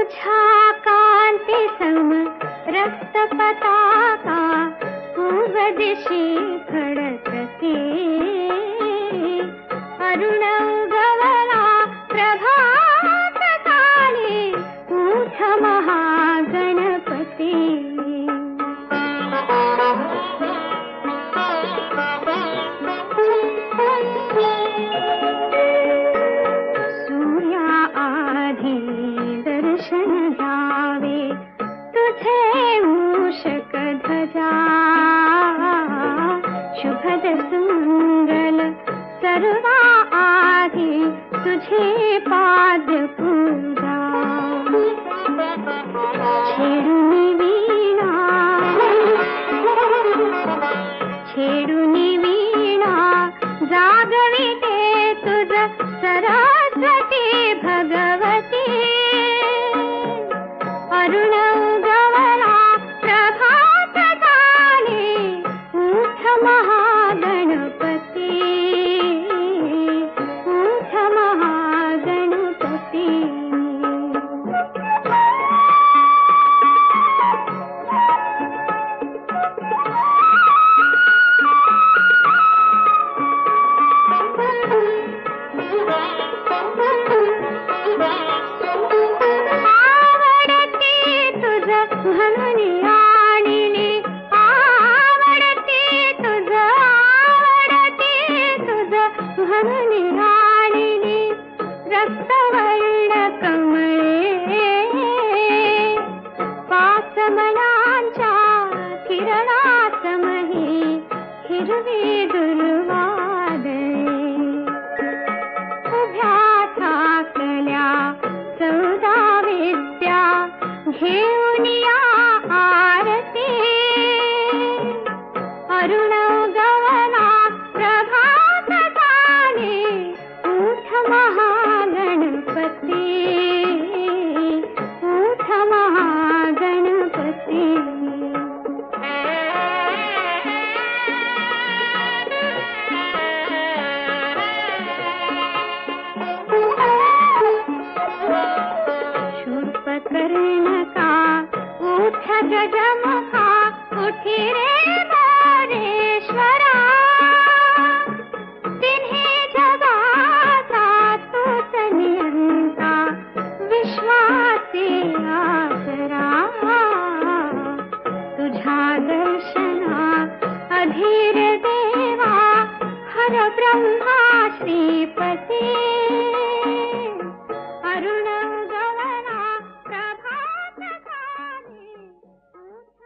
तुझ्या कांती सम रक्त पताका पूर्व दिशी फडकते. अरुण उगवला प्रभात काळी उठ महागणपती. सूर्या आधी दर्शन घ्यावे तुझे मूषक ध्वजा. शुभद सुमंगल सर्वा आधी तुझे पाद पूजा. छेडुनी वीणा छेडुनी वीणा जागविते तुझ सरस्वती भगवती. अरुण उगवला प्रभात काळी उठ महागणपती. उठ महागणपती. रक्तवर्ण कमळे पासमनांच्या किरणासमही हिरवी दुर्वादळे. उभ्या ठाकल्या चौदा विद्या घेऊन या आरती. अरुण उगवला प्रभात काळी उठ महागणपती. उठ महागणपती. शूर्पकर्णका उठ गजमुखा उठी रे मोरेश्वरा. तिन्ही जगाचा तूच नियंता विश्वासी आसरा. तुझ्या दर्शना अधीर देवा हर ब्रह्मा श्रीपती. अरुण गवला प्रभात काळी उठ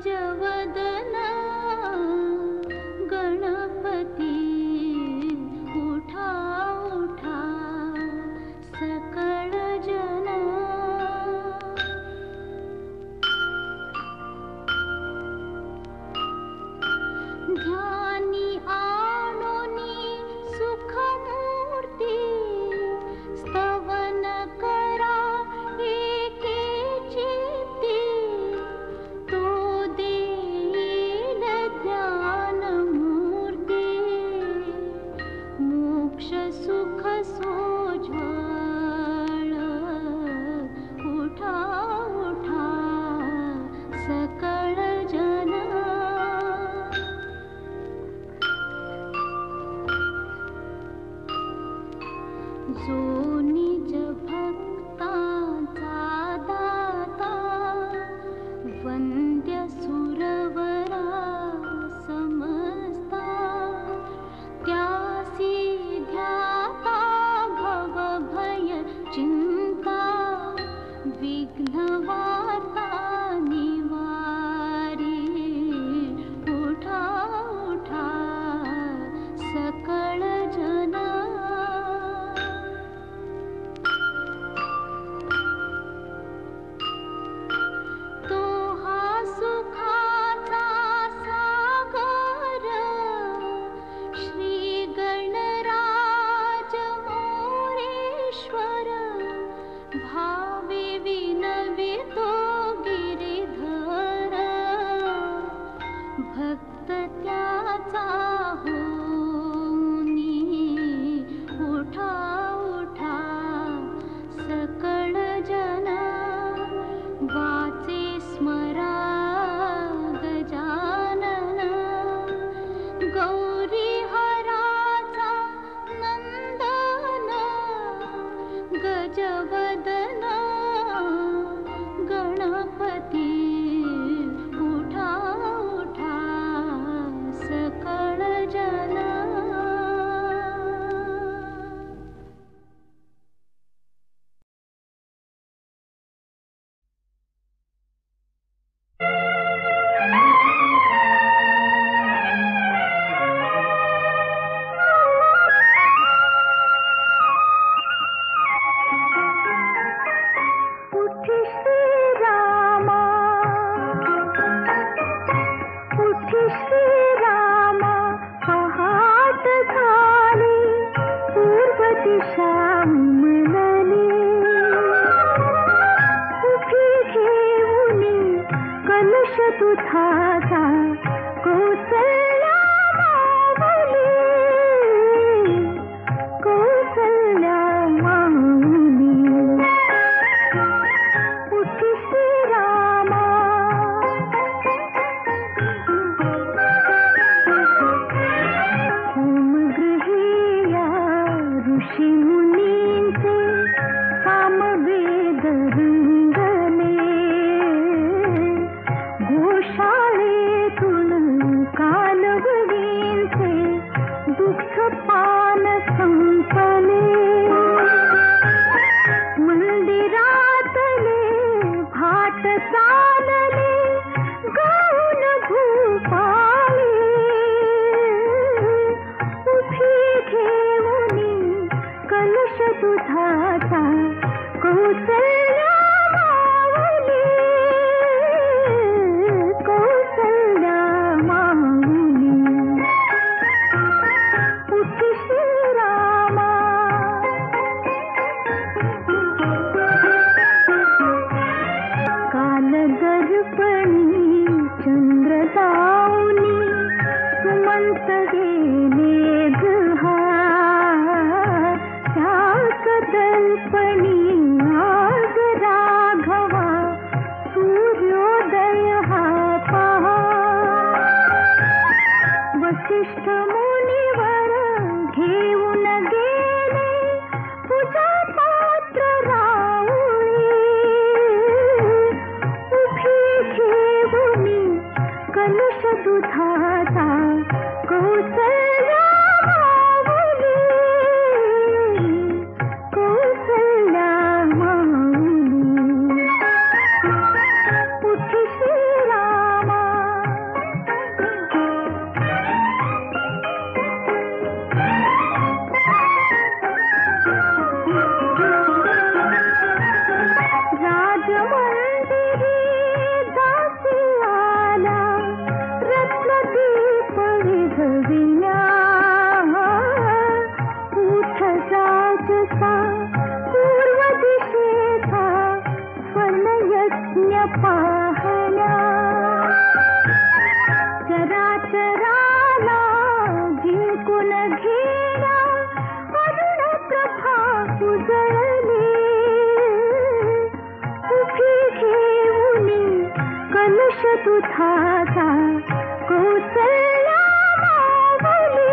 गजवदन गणपती उठा उठा सकळ जन ध्यानी आणोनी सुखमूर्ती स्तवन करा एके चित्ती तो देईल ध्यानमूर्ती मोक्ष सुख सोज्वळ उठा उठा सकळ जन जो निज भक्तांचा दाता वंद्य सुरवरा समजता त्यासी ध्याता भव भय चिंता विघ्न वार्ता निवारी उठा उठा सकळ जन भावे विनवितो गिरिधर भक्त त्याचा होनी उठा उठा सकळ जन वाचे स्मरा गजानन गौरी हराचा नंदन गजवदन गणपती उठा उठा सकळ जन दुधाचा कौसल्या माऊली उठी श्रीरामा होमगृहीया ऋषी मुनींचे सामवेद शाळेतून कालवडींचे दुःख पान संपले मंदिरातले भाट चालले गाऊन भूपाळी उभी घेऊनी कलश दुधाचा कौसल्या स्वप्न पाहल्या चराचराला जिंकून घेण्या अरुण प्रभा उजळली उभी घेऊनी कलश दुधाचा कौसल्या माऊली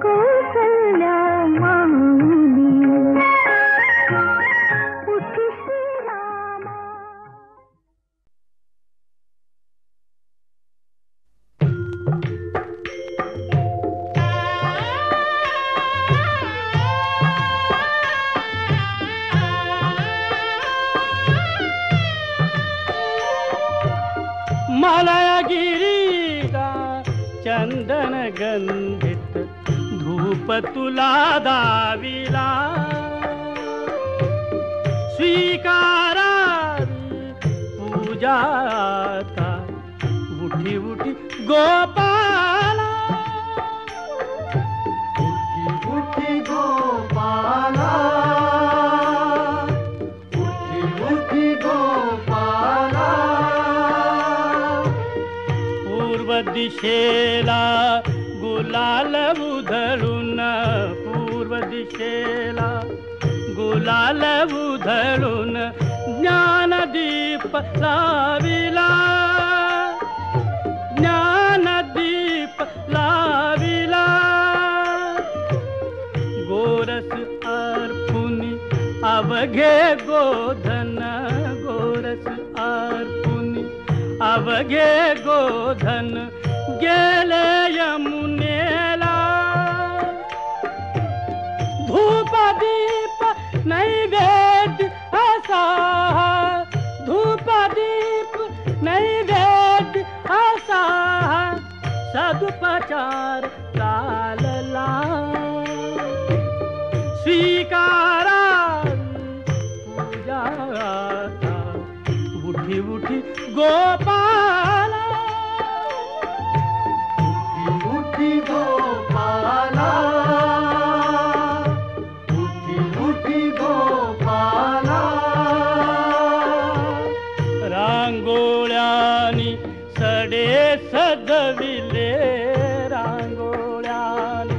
कौसल्या माऊली उठी श्रीरामा. मलयगिरीचा चंदन गंधित धूप तुला दाविला स्वीकारावी पूजाता उठी उठी गोपाला उठी उठी गोपाला उठी उठी गोपाला पूर्व दिशेला गुलाल उधळून पूर्व दिशेला गुलाल उधळून ज्ञानदीप लाविला ज्ञानदीप लाविला गोरस अर्पुनी अवघे गोधन गोरस अर्पुनी अवघे गोधन गेले यमुनेला धूप दीप नैवेद्य असा धूप दीप नैवेद्य असा सदुपचार चालला स्वीकारा पूजाता उठी उठी गोपाला उठी उठी गोपाला उठी उठी गोपाला रांगोळ्यानी सडे सजविले रांगोळ्यानी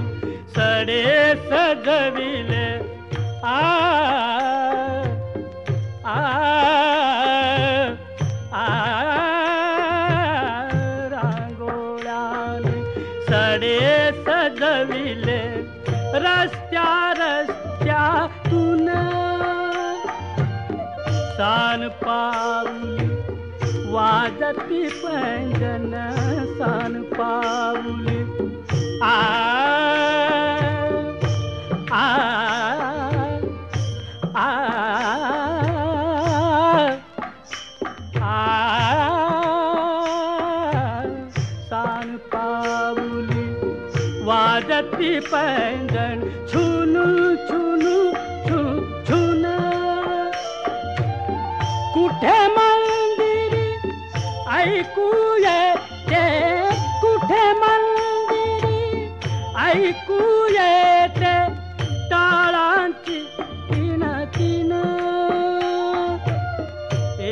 सडे सजविले आ रांगोळ्यानी सडे सजविले रस्त्या रस्त्यातून सान पाऊली वाजती पैंजन सान पाऊली आ आ आ सान पाऊली वाजती पैंजण छुनू छुनू छू छुन कुठे मंदिरी ऐकू येते कुठे मंदिरी ऐकू येते टाळांची तीन तीन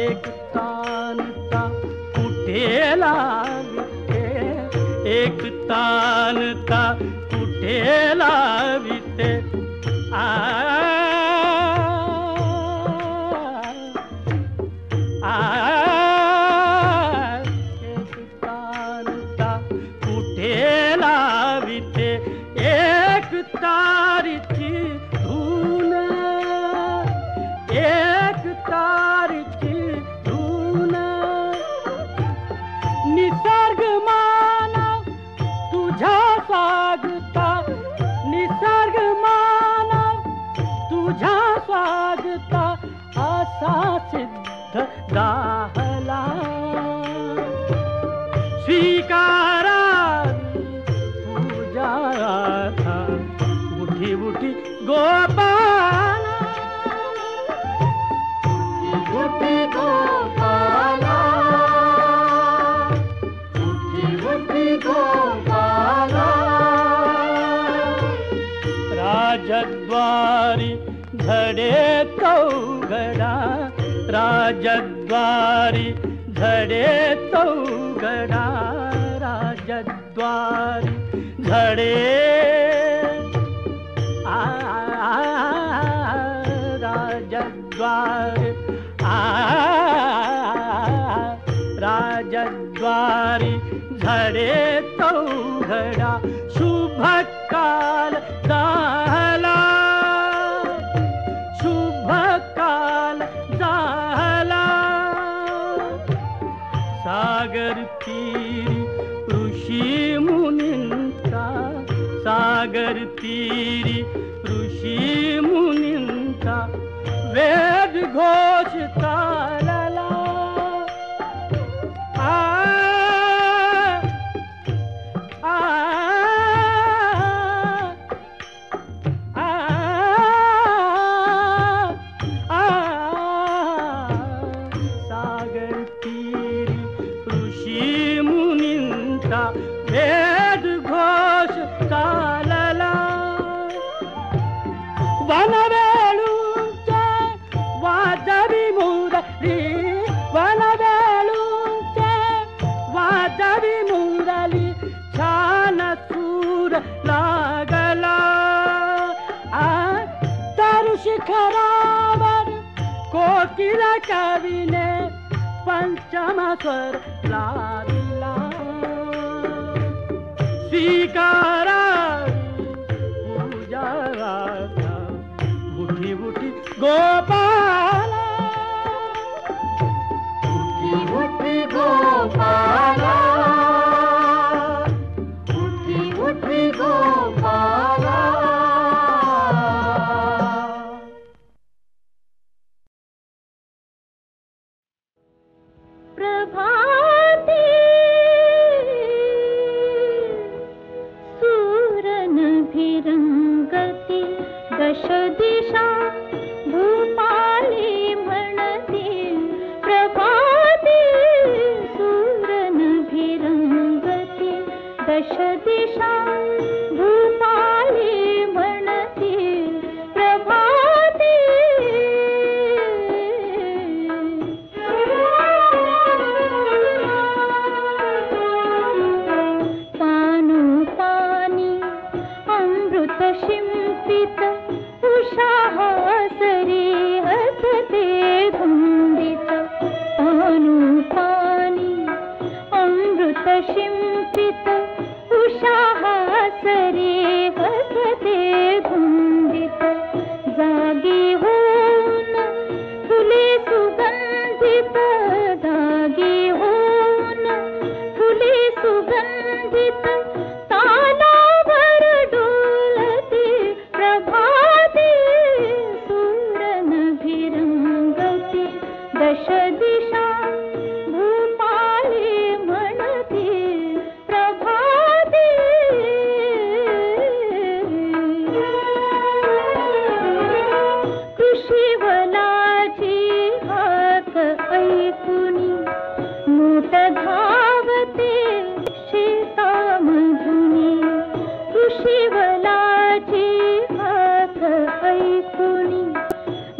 एक तानता कुठे लाविते एक तानता कुठे लाविते आ एक तानता कुठे लाविते एक तारीची धून एक तारीची धून निसर्ग मानव तुझ्या स्वागता निसर्ग मानव तुझ्या स्वागता असा सिद्ध दाहला स्वीकारावी पूजाता उठी उठी गोपाला उठी उठी गोपाला उठी उठी गोपाला राजद्वारी धडे चौघडा राजद्वारी झडे चौघडा राजद्वारी झडे राजद्वारी राजद्वारी झडे चौघडा शुभ काल झाला शुभ काल झाला सागर तीरी ऋषी मुनींचा सागर तीरी ऋषी मुनींचा वेद घोष चालला सागर तीरी ऋषी मुनींचा वेद घोष चालला वनवेळूंचे वाजवी मुरली वनवेळूंचे वाजवी मुरली छान सूर लागला तर शिखरावर कोकिल कवीने पंचम स्वर लाविला स्वीकारावी पूजा उठी उठी गोपाला उठी उठी गोपाला उठी उठी गोपाला प्रभाते सूरनभिरंगती दश दिशा भूपाली म्हणते प्रभाते सूरनभिरंगती दश दिशा भूपाली म्हणते प्रभाते शिंपित उषाहासरी हसते धुंदित अनुपानी अमृत शिंपित उषाहासरी हसते धुंदित जागी होऊन फुले सुगंधित जागी होऊन फुले सुगंधित दश दिशा भूपाली म्हणते प्रभाते कृषीवलाची हाक ऐकुनी मोठ धावते शेतामधुनी कृषीवलाची हाक ऐकुनी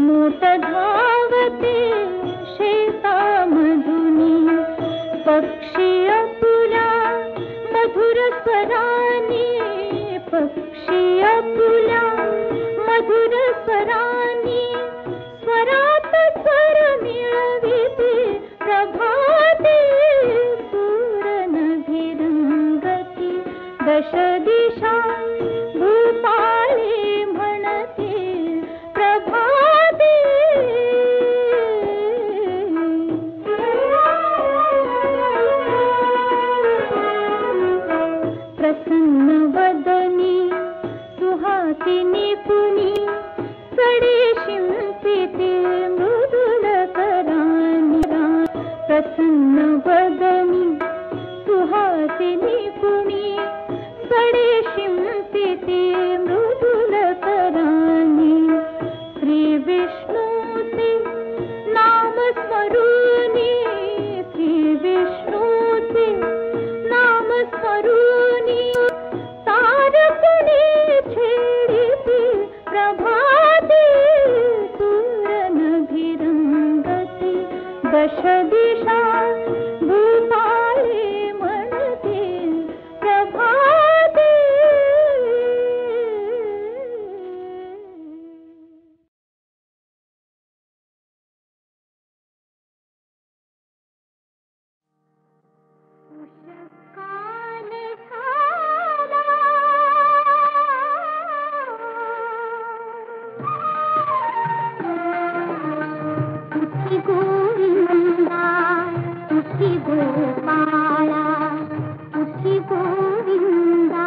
मोठ धावते शेतामधुनी पक्षी अपुला मधुर स्वरानी पक्षी अपुला मधुर स्वरानी स्वरात स्वर मिळविते प्रभाते सूरनभिरंगती दश दिशा भूपाली म्हणते प्रभाते प्रसन्न वदनी सुहासिनी पुनी सडे शिंपिते मृदुल करानी प्रसन्न वदनी सुहासिनी पुनी सडे शिंपिते मृदुल करानी श्री विष्णूचे नाम स्मरूनी श्री विष्णूचे नाम स्मरूनी तारकुणी छेडिते प्रभाते सूरनभिरंगती दश दिशा भूपाळे म्हणतील प्रभाते. उषःकाल झाला, उठी गोविंदा उठी गोपाळा, उठी गोविंदा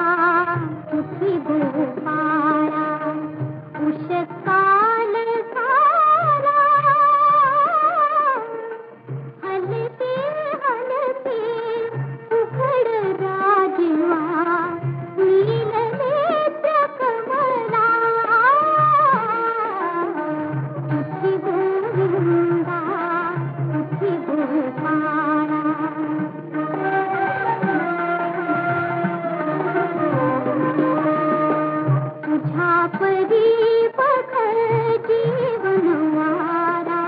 उठी गोपाळा. उषःकाल झाला, हलते हलते उघड राजवा, नील नेत्र कमला. उठी गोविंदा उठी गोपाळा. तुझ्या परी बघ जीवन वारा,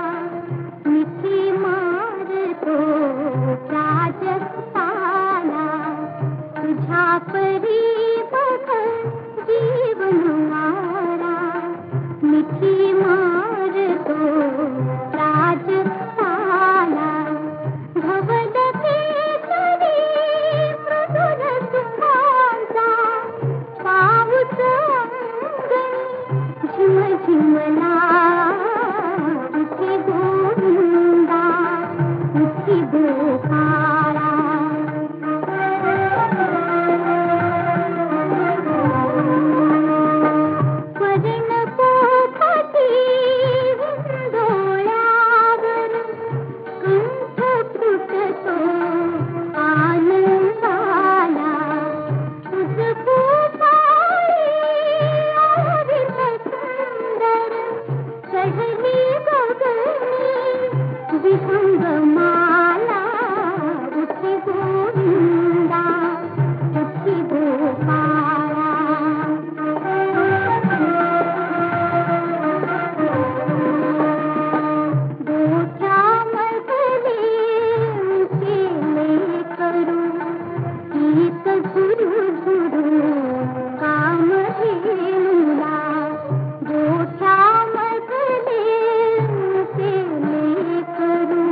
मिठी मारतो प्राजक्ताला. तुझ्या परी बघ जीवन वारा, मिठी मारतो प्राजक्ताला. धवल केसरी मृदुल सुखांचा, पाऊस अंगणी झिमझिमला. उठी गोविंदा उठी गोपाळा. पर्णपोखती हिंदोळ्यावर, कंठ फुटतो आनंदाला. तुझ गोपाळी आवरीत सुंदर, चढली गगनी विहंगमाला. उठी गोविंदा उठी गोपाळा. गोठ्यामधले केले करू, गीत झुरू झुरू कामधेनुला. गोठ्यामधले केले करू,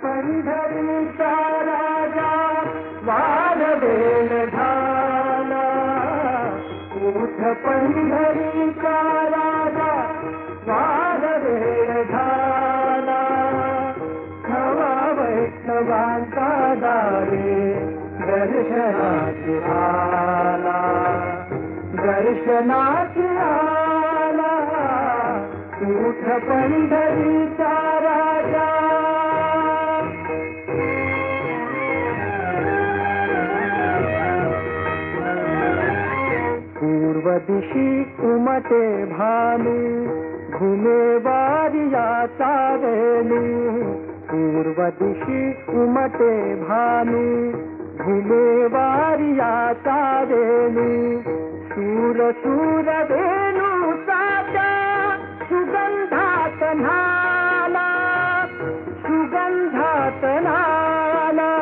पंढरीचा राजा वार वेळ झाला, उठ पंढरीचा राजा वार वेळ झाला, खवा वैष्णवांचा दारे दर्शनाची आला, दर्शनाची आला, उठ पंढरीचा राजा. पूर्व दिशी उमटे भानू घुमे वारियाचा वेणू, पूर्व दिशी उमटे भानू घुमे वारियाचा वेणू, सूर सूर वेणू साचा सुगंधात न्हाला, सुगंधात न्हाला,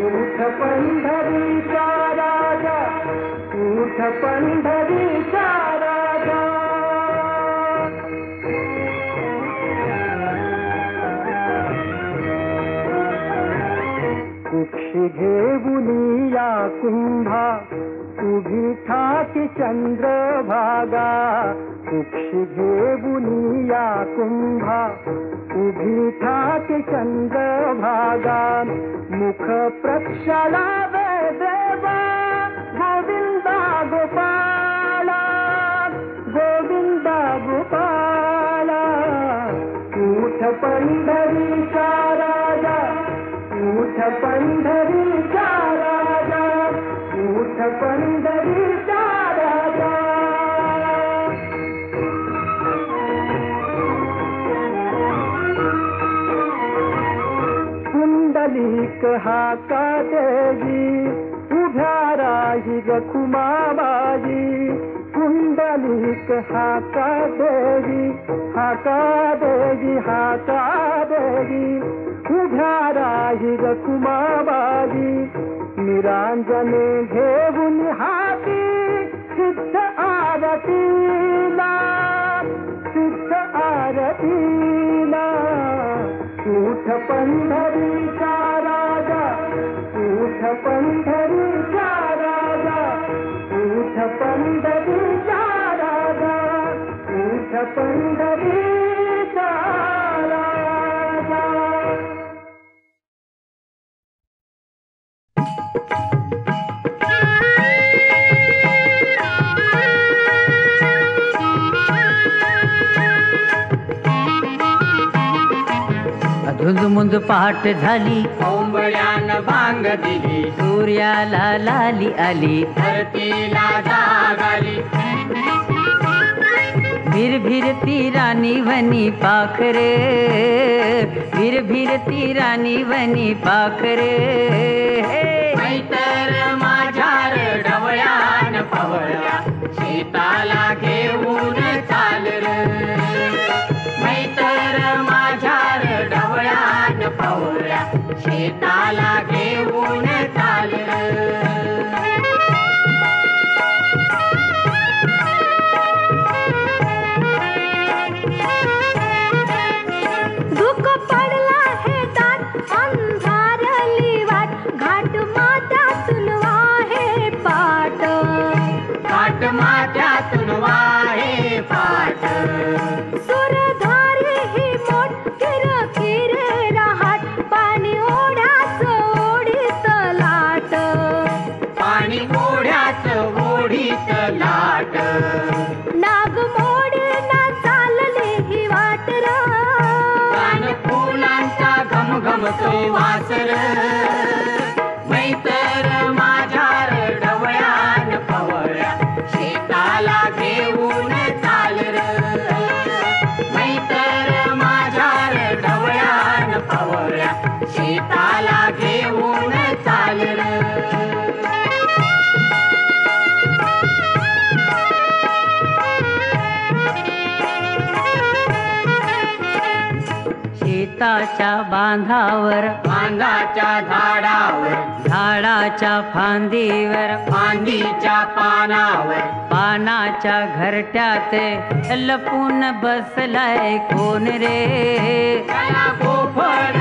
उठ पंढरीचा राजा, उठ पंढरीचा राजा. कुक्षी घेऊन या कुंभा उभी ठाकी चंद्रभागा, कुक्षी घेऊन या कुंभा उभी ठाकी चंद्रभागा, मुख प्रक्षाला देवा गोविंदा गोपाला, गोविंदा गोपाला, उठ पंढरीचा राजा, उठ पंढरीचा राजा, उठ पंढरीचा राजा. कुंडलिक हाका देवी उभ्या राही रखुमाबाई, कुंडलिक हाका देवी, हाका देवी, हाका देवी, उभ्या राही रखुमाबाई, निरांजने घेऊन हाती सिद्ध आरतीला, सिद्ध आरतीला, उठ पंढरीचा राजा, उठ पंढरीचा राजा, उठ पंढरीचा राजा, उठ पंढरीचा राजा. धुंदमुंद पहाट झाली, ओंबळ्यानं भांग दिली, सूर्याला लाली आली, धरतीला जाग आली, भिर भिरती राणी वनी पाखरे, भिर भिरती राणी वनी पाखरे, मैतर माझ्यार ढवळ्यान पवळ्या, शेताला घेऊन चाल रे, मैतर माझ्यार ढवळ्यान पवळ्या, शेताला घेऊन चाल रे. दुःख पडला हे दाट अंधारली वाट, घाट माथ्यातून वाहे पाट, घाट माथ्यातून वाहे पाट, सुरधारी ही मोठ किरकिर रहाट, पाणी ओढ्याच ओढीत लाट, पाणी ओढ्याच ओढीत लाट, नागमोडी ना चालली ही वाट र, कान फुलांचा घमघमतो वासर, मैतर माझ्यार ढवळ्यान पवळ्या, शेताला घेऊन चाल र, मैतर माझ्यार ढवळ्यान पवळ्या, शेताला घेऊन चाल र. शेताच्या बांधावर, बांधाच्या झाडावर, झाडाच्या फांदीवर, फांदीच्या पानावर, पानाच्या घरट्यात लपून बसलाय कोण रे, त्याला गोफर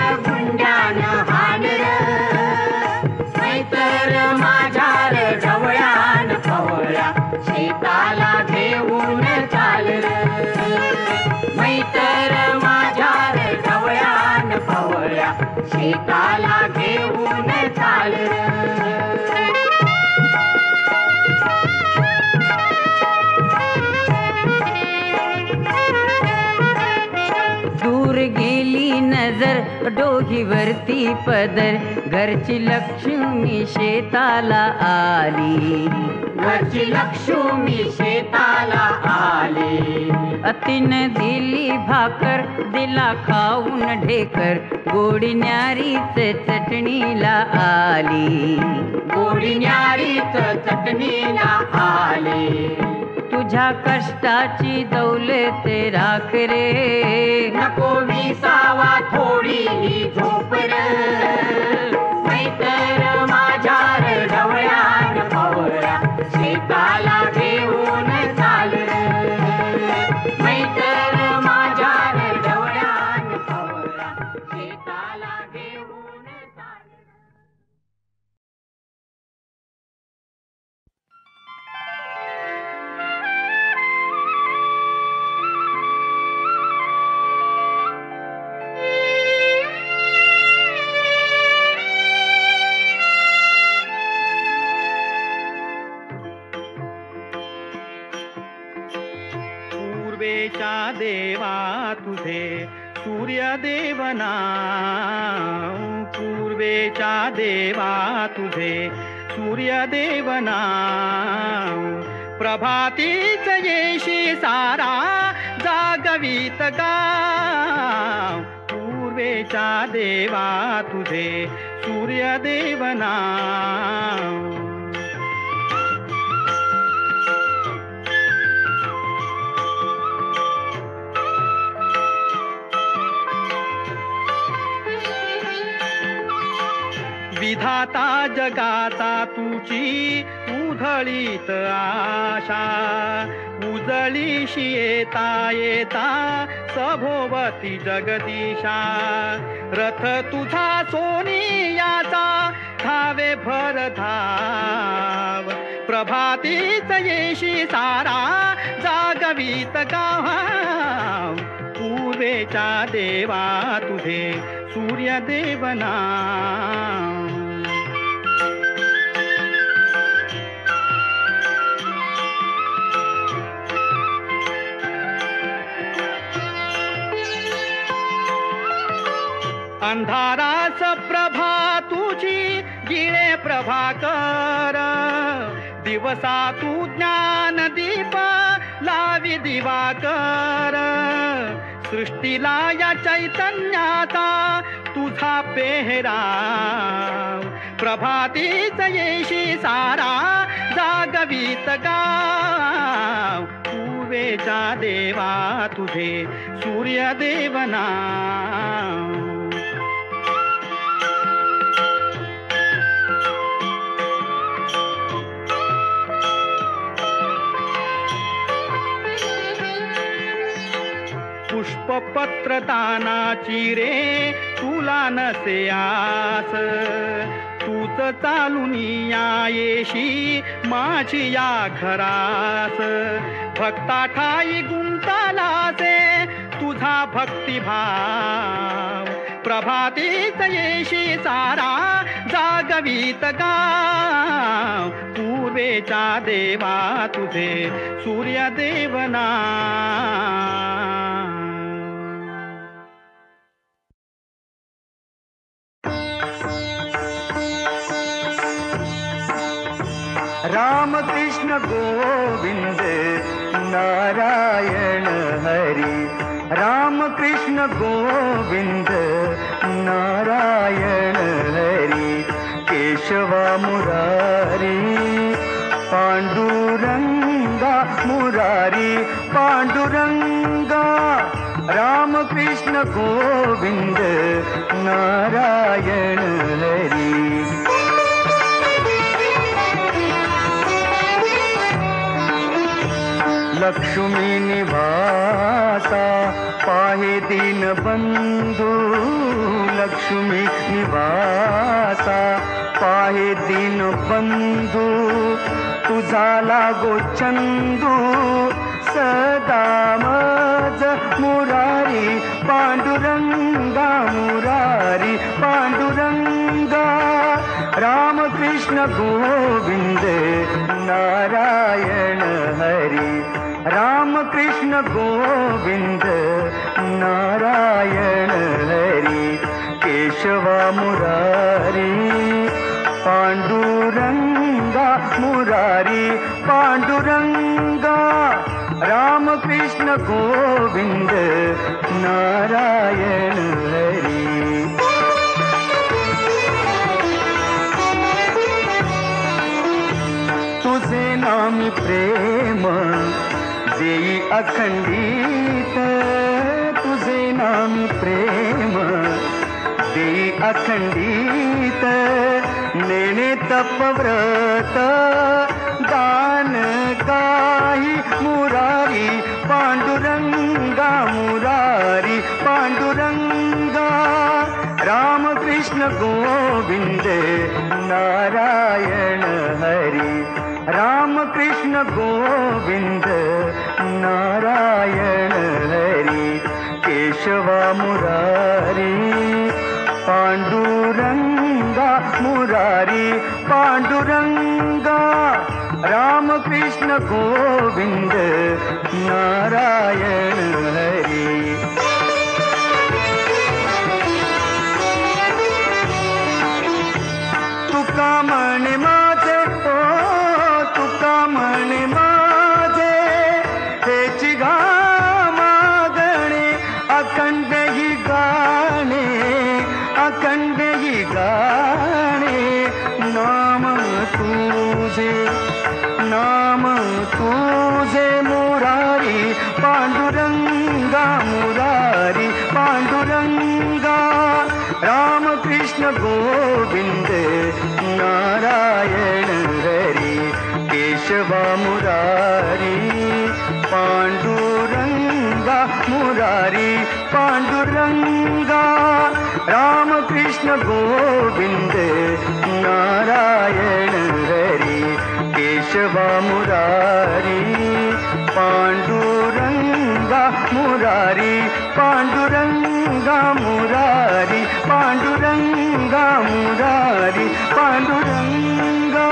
सीताला घेऊन चाल दूर गेली नजर डोहीवरती पदर घरची लक्ष्मी शेताला आली घरची लक्ष्मी शेताला आली अतीन दिली भाकर दिला खाऊन ढेकर गोडी न्यारीच चटणीला आली गोडी न्यारीच चटणीला आली तुझ्या कष्टाची दौलत राख रे नको विसावा थोडी ही झोप रे मैतर माझ्या ढवळ्यान पवळ्या शेताला घेऊन चाल मैतर माझ्या ढवळ्यान पवळ्या शेताला घेऊन चाल पूर्वेच्या देवा तुझे सूर्यदेव नाव पूर्वेच्या देवा तुझे सूर्यदेव नाव प्रभातीच येशी सारा जागवीत गाव पूर्वेच्या देवा तुझे सूर्यदेव नाव विधाता जगाचा तुची उधळीत आशा उजळीशी येता येता सभोवती जगदीशा रथ तुझा सोनियाचा धावे भर धाव प्रभातीच येशी सारा जागवीत गाव पूर्वेच्या देवा तुझे सूर्यदेव नाव अंधारास प्रभा तुझी गिळे प्रभाकर दिवसा तू ज्ञान दीप लावी दिवाकर सृष्टीला या चैतन्याचा तुझा पेहराव प्रभातीच येशी सारा जागवीत गाव पूर्वेच्या देवा तुझे सूर्यदेव नाव पुष्पपत्र दानाची रे तुला नसे आस तूच चालून या येशी माझी या घरास भक्ता ठाई गुंतालासे तुझा भक्तिभाव प्रभातीच येशी सारा जागवीत गाव पूर्वेच्या देवा तुझे सूर्यदेव नाव राम कृष्ण गोविंद नारायण हरि राम कृष्ण गोविंद नारायण हरि केशवा मुरारी पांडुरंगा मुरारी पांडुरंगा राम कृष्ण गोविंद नारायण हरि लक्ष्मी निवासा पाहे दीन बंधू लक्ष्मी निवासा पाहे दीन बंधू तुझा लागो चंदू सदा मज मुरारी पांडुरंगा मुरारी पांडुरंगा रामकृष्ण गोविंद नारायण हरि रामकृष्ण गोविंद नारायण हरि केशव मुरारी पांडुरंगा मुरारी पांडुरंगा रामकृष्ण गोविंद नारायण हरि तुझे नामी प्रेम देई अखंडित तुझे नामी प्रेम देई अखंडित नेणे तपव्रत दान काही मुरारी पांडुरंगा मुरारी पांडुरंगा रामकृष्ण गोविंद नारायण हरि रामकृष्ण गोविंद नारायण हरि केशव मुरारी पांडुरंगा मुरारी पांडुरंगा रामकृष्ण गोविंद नारायण हरि तुका म्हणे माझे ओ तुका म्हणे माझे हेची गा मागणे अखंड ही गाणे अखंड ही गाणे नाम तुझे मुरारी पांडुरंगा मुरारी पांडुरंगा रामकृष्ण गोविंद नारायण हरि केशव मुरारी पांडुरंगा मुरारी पांडुरंगा रामकृष्ण गोविंद नारायण हरि केशव मुरारी पांडुरंगा मुरारी पांडुरंगा मुरारी पांडुरंगा मुरारी पांडुरंगा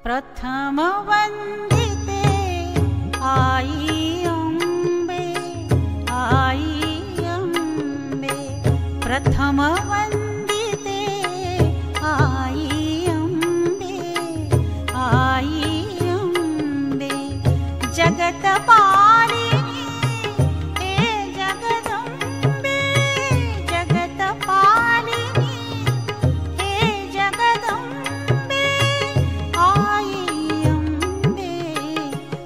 प्रथम वंदिते आई अम्बे प्रथम वंदिते आई अम्बे जगत पालिनी हे जगदम्बे जगत पालिनी हे जगदम्बे आई अम्बे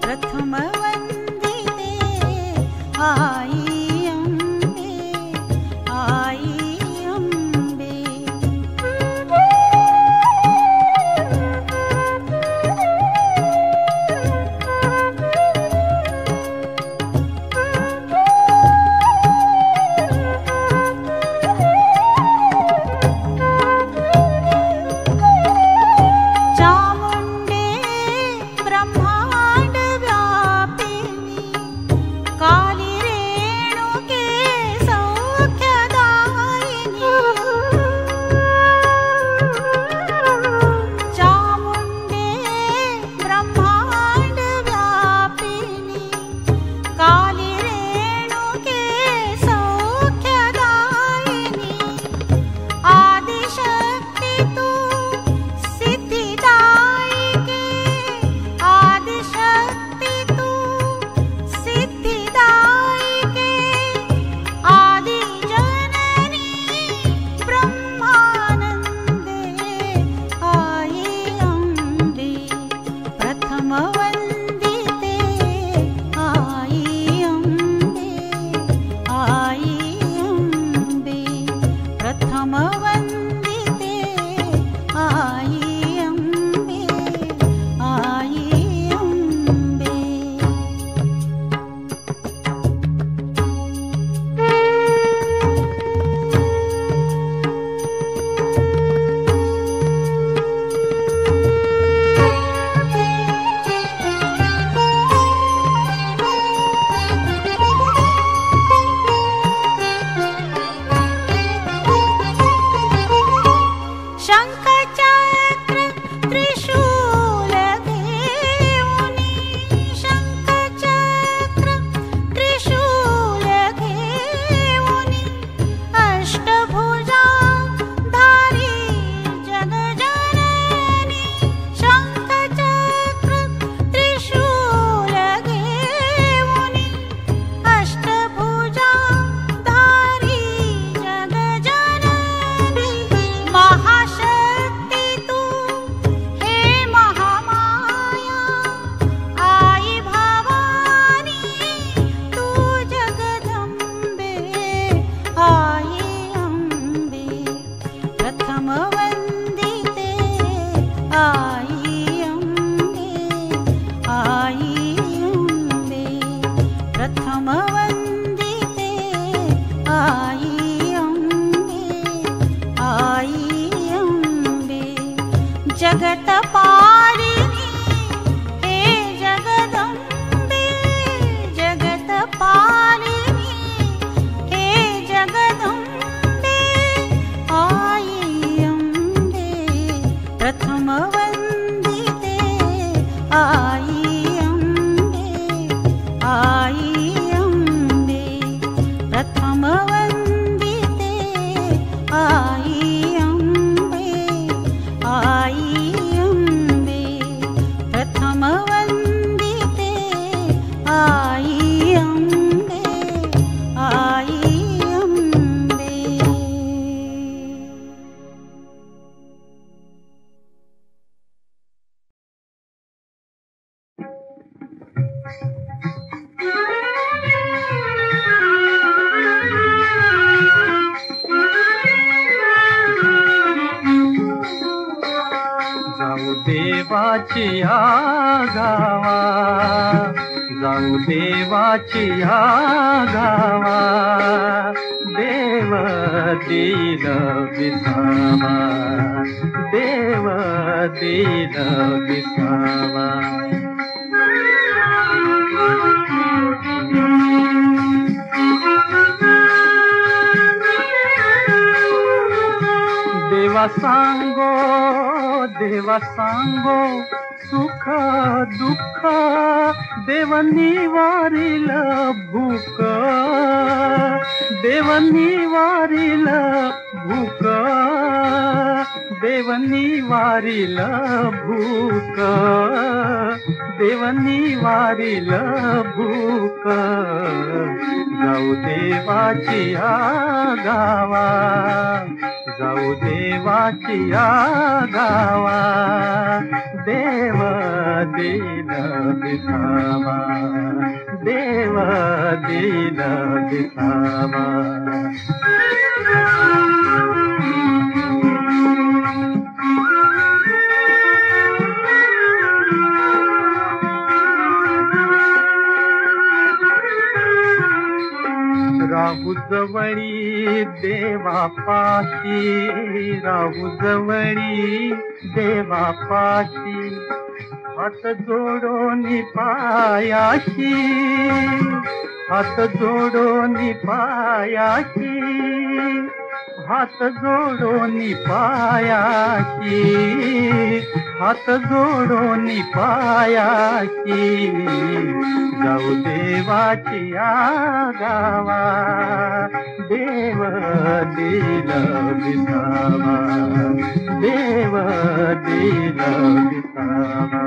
प्रथम वंदिते आई अम्बे आई अम्बे वंदिते आई अंबे, आई अंबे, प्रथम वंदिते आई अंबे, आई अंबे। जाऊ देवाची गावा, जाऊ देवाची गावा, देव दिल विसावा, देव दिल विसावा। देवा सांगो, देवा सांगो, सुख दुःख देव निवारिल भूक, देव निवारिल भूक, देव निवारिल भूक, देव निवारिल भूक। जाऊ देवाची गावा, जाऊ देवाची गावा, देव दिल विसावा, देव दिल विसावा। राहू जवळी देवापाशी, राहू जवळी देवापाशी, हात जोडोनी पायाशी, हात जोडोनी पायाशी, हात जोडोनी पायाशी, हात जोडोनी पायाशी। जाऊ देवाची गावा, देव दिल विसावा, देव दिल विसावा।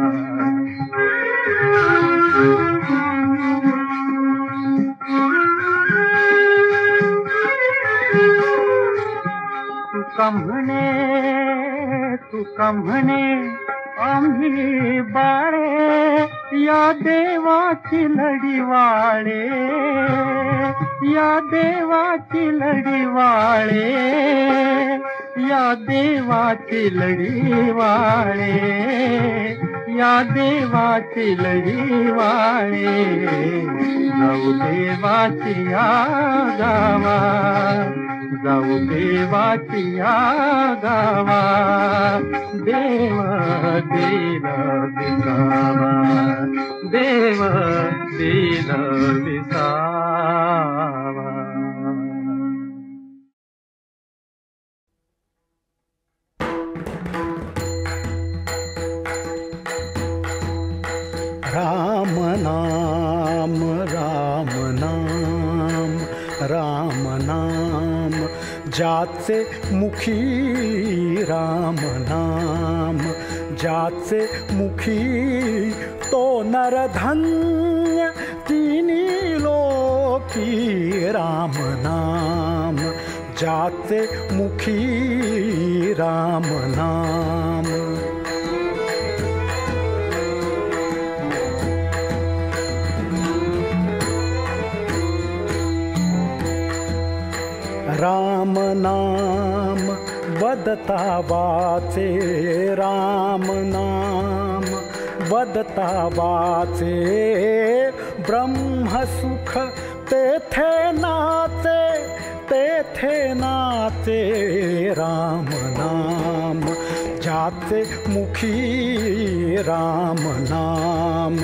तुका म्हणे, तुका म्हणे आम्ही बाळे या देवाची लढीवाळे, या देवाची लढीवाळे, या देवाची लढीवाळे, या देवाची लढीवाळे। जाऊ देवाची गावा, जाऊ देवाची गावा, देव दिल विसावा, देव दिल विसावा। राम नाम, राम नाम, राम नाम, जाचे मुखी राम नाम, जाचे मुखी तो नरधन्य तिनी लोकी राम नाम, जाचे मुखी राम नाम। राम नाम वदता वाचे, राम नाम वदता वाचे, ब्रह्म सुख तेथे नाचे, तेथे नाचे। राम नाम जाचे मुखी राम नाम।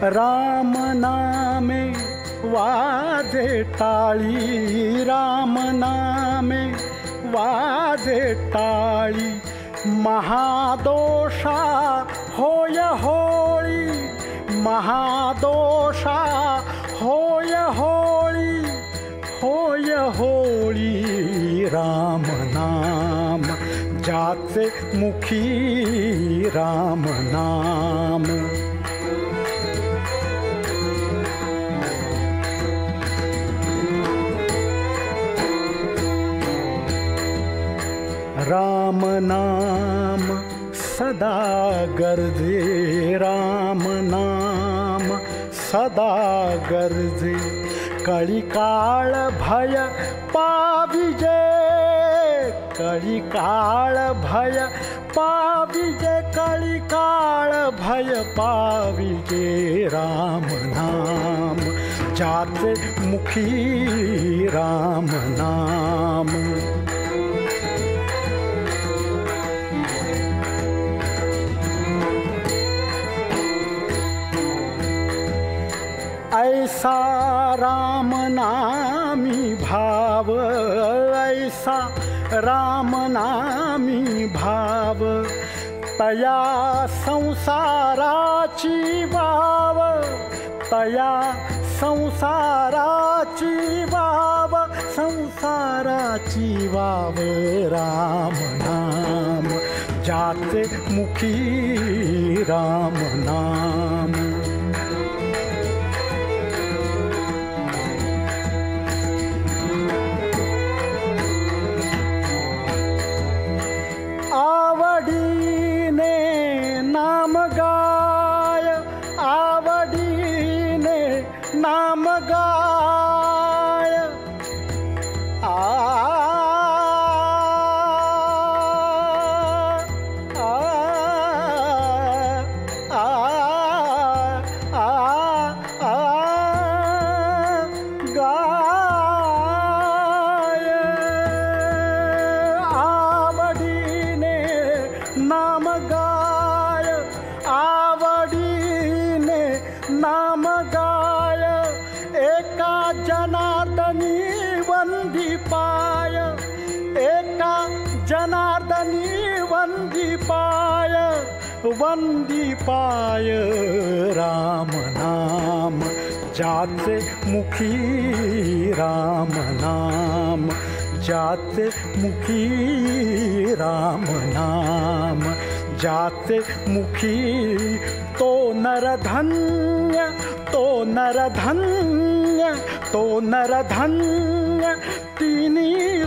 राम नामे वाजे टाळी, राम नामे वाजे टाळी, महादोषा होय होळी, महादोषा होय होळी, होय होळी राम नाम जाचे मुखी राम नाम. राम नाम सदा गरजे, राम नाम सदा गरजे. कळिकाळ भय पाविजे, कळिकाळ भय पाविजे, कळिकाळ भय पाविजे राम नाम जाचे मुखी राम नाम. ऐसा राम नामी भाव, ऐसा राम नामी भाव, तया संसाराची वाव, तया संसाराची वाव, संसाराची वाव राम नाम जाचे मुखी राम नाम. आवडीने नाम गाय, आवडीने नाम गाय. आ आ आ आ आ गाय. आवडीने नाम गाय, आवडीने नाम गाय. एका जनार्दनी वंदी पाय, एका जनार्दनी वंदी पाय, वंदी पाय राम नाम जाचे मुखी राम नाम जाचे मुखी राम नाम जाचे मुखी. तो नरधन्य, तो नरधन्य, तो नरधन्य तिनी